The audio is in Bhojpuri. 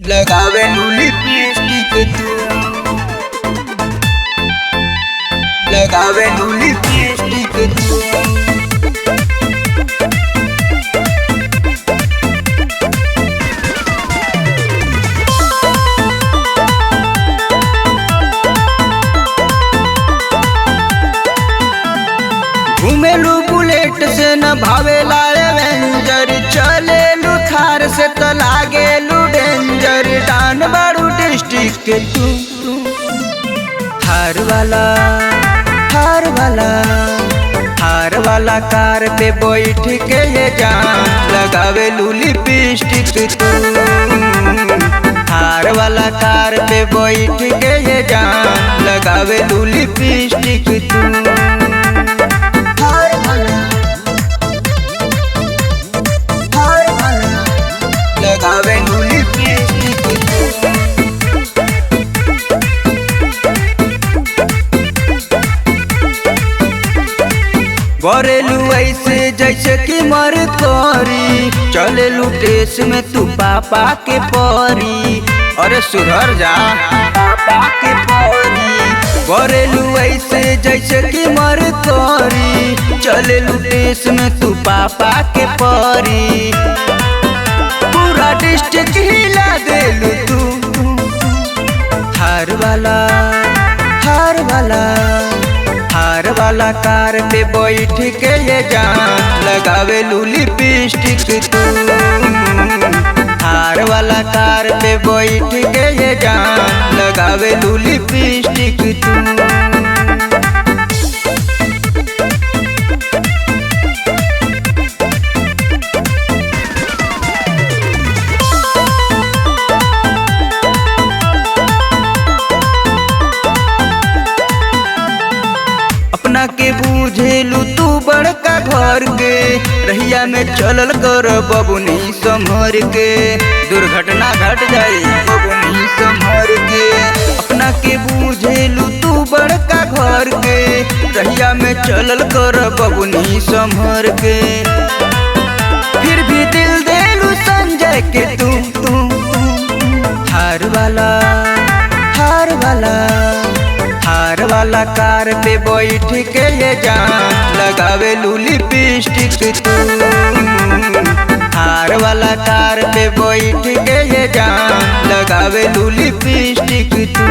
लगावे लिपस्टिक तू, लगावे लिपस्टिक तू। घूमेलू बुलेट से न भावेला एवेंजर, चलेलू थार से त लागेलू डेंजर। डान बारू डिस्ट्रिक्ट के तू, हार वाला कार पे बैठ के ये जान लगावेलू लिपस्टिक तू। हार वाला कार पे बैठ के ये जान लगावेलू लिपस्टिक तू। लगावे लिपस्टिक तू। करेलू ऐसे जैसे कि मर करी, चलेलू देश में तू पापा के परी। अरे सुधर जा पापा के परी। करेलू ऐसे जैसे कि मर करी, चलेलू देश में तू पापा के परी। पूरा डिस्ट्रिक्ट हिला देलू तू। हार वाला कार पे बैठ के ये जान लगावेलू लिपस्टिक तू। हार वाला कार पे बैठ के ये जान लगावेलू लिपस्टिक तू। अपना के बूझेलू तू बड़का घर के, रहिया में चलल कर बबुनी संभर के। दुर्घटना घट जाई बबुनी संभर के। अपना के बूझेलू तू बड़का घर के, रहिया में चलल कर बबुनी संभर के। फिर भी दिल देलू संजय के तू। हार वाला कार पे बैठ के ये जान लगावेलू लिपस्टिक तू। हार वाला कार पे बैठ के ये जान लगावेलू लिपस्टिक तू।